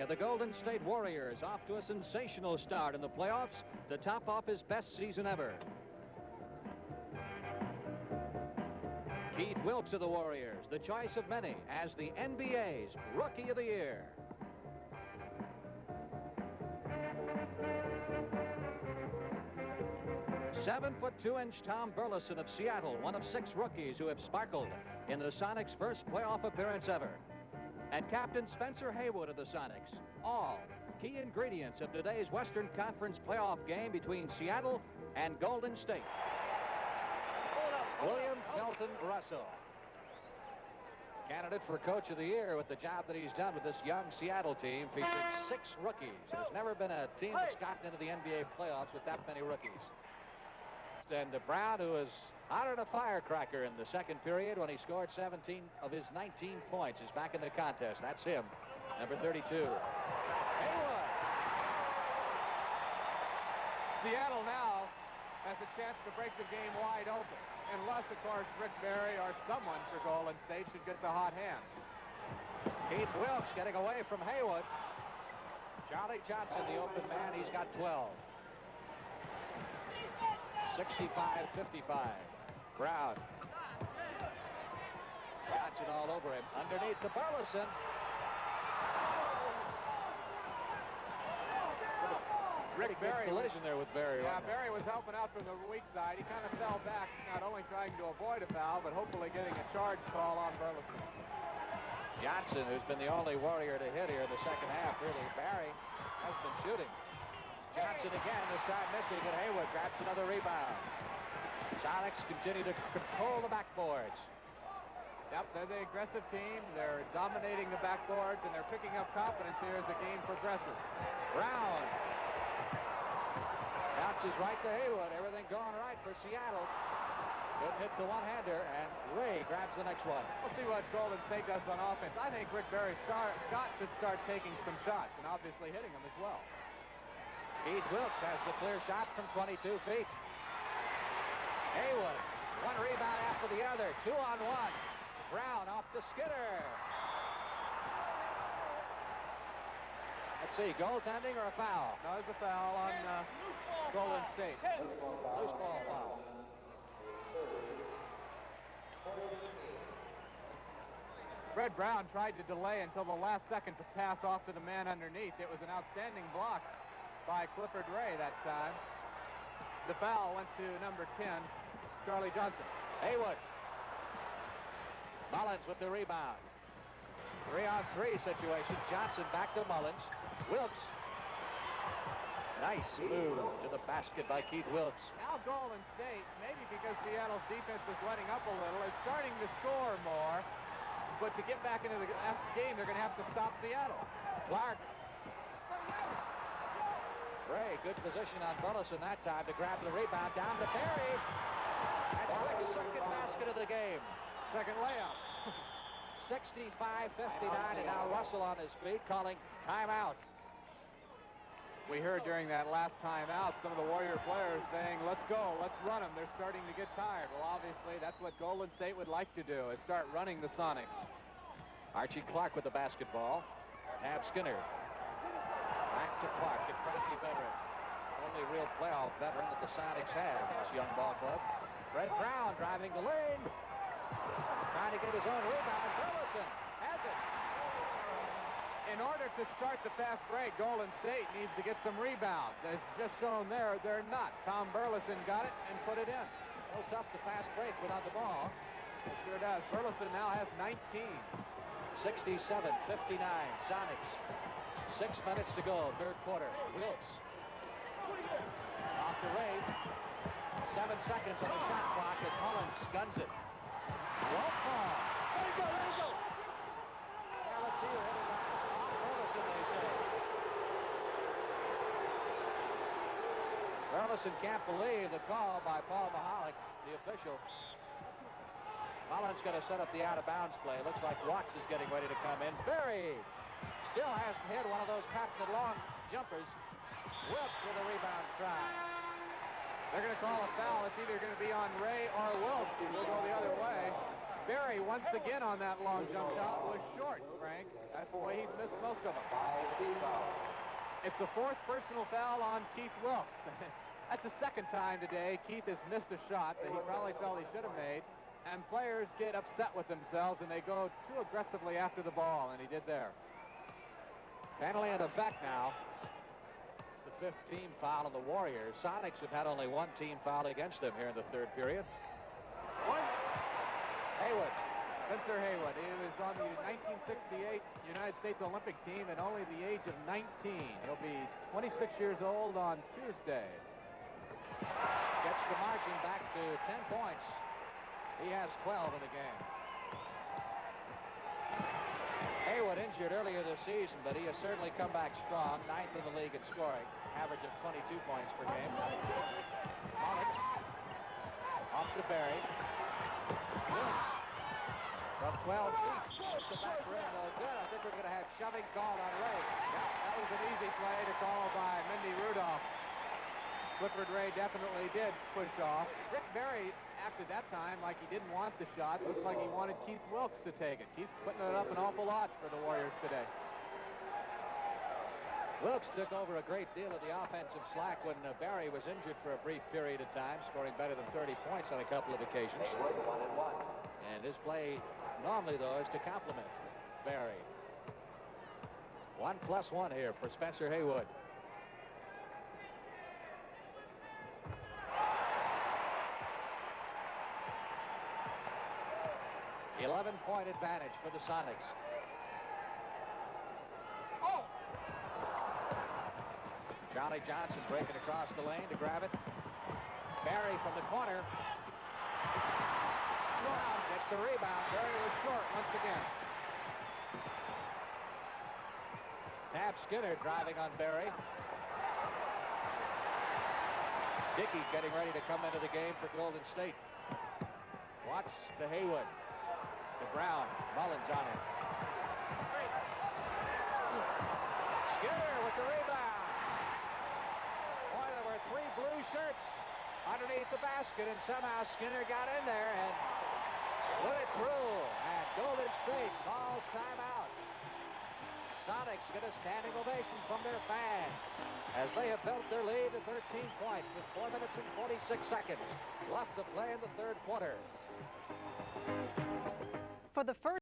the Golden State Warriors off to a sensational start in the playoffs to top off his best season ever. Keith Wilkes of the Warriors, the choice of many as the NBA's Rookie of the Year. "7'2" Tom Burleson of Seattle, one of 6 rookies who have sparkled in the Sonics' first playoff appearance ever. And Captain Spencer Haywood of the Sonics, all key ingredients of today's Western Conference playoff game between Seattle and Golden State. William Felton Russell, candidate for Coach of the Year with the job that he's done with this young Seattle team, featuring 6 rookies. There's never been a team that's gotten into the NBA playoffs with that many rookies. And Brown, who is hotter than a firecracker in the second period when he scored 17 of his 19 points, is back in the contest. That's him, number 32. Haywood. Seattle now has a chance to break the game wide open, unless, of course, Rick Barry or someone for Golden State should get the hot hand. Keith Wilkes getting away from Haywood. Charlie Johnson, the open man, he's got 12. 65-55. Brown. Johnson all over him. Underneath to Burleson. Rick Barry collision there with Barry. Yeah, Barry was helping out from the weak side. He kind of fell back, not only trying to avoid a foul, but hopefully getting a charge call on Burleson. Johnson, who's been the only Warrior to hit here in the second half, really. Barry has been shooting. Johnson again, this time missing, and Haywood grabs another rebound. Sonics continue to control the backboards. Yep, they're the aggressive team. They're dominating the backboards, and they're picking up confidence here as the game progresses. Brown bounces right to Haywood. Everything going right for Seattle. Good hit to one-hander, and Ray grabs the next one. We'll see what Golden State does on offense. I think Rick Barry's got to start taking some shots, and obviously hitting them as well. Keith Wilkes has the clear shot from 22 feet. Haywood, one rebound after the other, 2-on-1. Brown off to Skinner. Let's see, goaltending or a foul? No, there's a foul on Golden State. Loose ball foul. Fred Brown tried to delay until the last second to pass off to the man underneath. It was an outstanding block by Clifford Ray that time. The foul went to number 10, Charlie Johnson. Haywood. Mullins with the rebound. 3-on-3 situation. Johnson back to Mullins. Wilkes. Nice move to the basket by Keith Wilkes. Now Golden State, maybe because Seattle's defense is letting up a little, is starting to score more. But to get back into the game, they're going to have to stop Seattle. Clark. Ray, good position on Burleson that time to grab the rebound down to Barry. That's Clark's second basket of the game. Second layup. 65-59, and now Russell on his feet calling timeout. We heard during that last timeout some of the Warrior players saying, let's go, let's run them. They're starting to get tired. Well, obviously, that's what Golden State would like to do, is start running the Sonics. Archie Clark with the basketball. Tab Skinner. Back to Clark, a crafty veteran. Only real playoff veteran that the Sonics have, this young ball club. Fred Brown driving the lane. Trying to get his own rebound. Burleson has it. In order to start the fast break, Golden State needs to get some rebounds. As just shown there, they're not. Tom Burleson got it and put it in. A little tough to fast break without the ball. It sure does. Burleson now has 19. 67-59, Sonics. 6 minutes to go, third quarter. Wilkes. Off the Ray. 7 seconds on the shot clock as Mullins guns it. Won't fall. There you go, there you go. Now let's see who hit it. Burleson, they say. Burleson can't believe the call by Paul Mahalik, the official. Mullins going to set up the out-of-bounds play. Looks like Watts is getting ready to come in. Barry still hasn't hit one of those patented long jumpers. Wilkes with a rebound try. They're going to call a foul. It's either going to be on Ray or Wilkes. We'll go the other way. Berry, once again on that long jump shot, was short, Frank. That's the way he's missed most of them. It's the 4th personal foul on Keith Wilkes. That's the 2nd time today Keith has missed a shot that he probably felt he should have made. And players get upset with themselves, and they go too aggressively after the ball, and he did there. Penalty in effect now. It's the 5th team foul of the Warriors. Sonics have had only 1 team foul against them here in the 3rd period. Haywood. Spencer Haywood. He was on the 1968 United States Olympic team at only the age of 19. He'll be 26 years old on Tuesday. Gets the margin back to 10 points. He has 12 in the game. Haywood injured earlier this season, but he has certainly come back strong. 9th in the league in scoring, average of 22 points per game. Onyx off to Berry. Wilkes from 12 feet. It's the back rim, no good. I think we're going to have shoving called on Ray. Yep, that was an easy play to call by Mindy Rudolph. Clifford Ray definitely did push off. Rick Berry acted that time like he didn't want the shot. Looked like he wanted Keith Wilkes to take it. Keith's putting it up an awful lot for the Warriors today. Wilkes took over a great deal of the offensive slack when Berry was injured for a brief period of time, scoring better than 30 points on a couple of occasions. And his play normally, though, is to complement Berry. 1+1 here for Spencer Haywood. 11-point advantage for the Sonics. Charlie Johnson breaking across the lane to grab it. Berry from the corner. Brown gets the rebound. Berry was short once again. Tab Skinner driving on Berry. Dickey getting ready to come into the game for Golden State. Watts to Haywood. To Brown. Mullins on him. Skinner with the rebound. Boy, there were 3 blue shirts underneath the basket, and somehow Skinner got in there and put it through. And Golden State calls timeout. Sonics get a standing ovation from their fans as they have built their lead to 13 points with 4 minutes and 46 seconds left to play in the 3rd quarter. For the first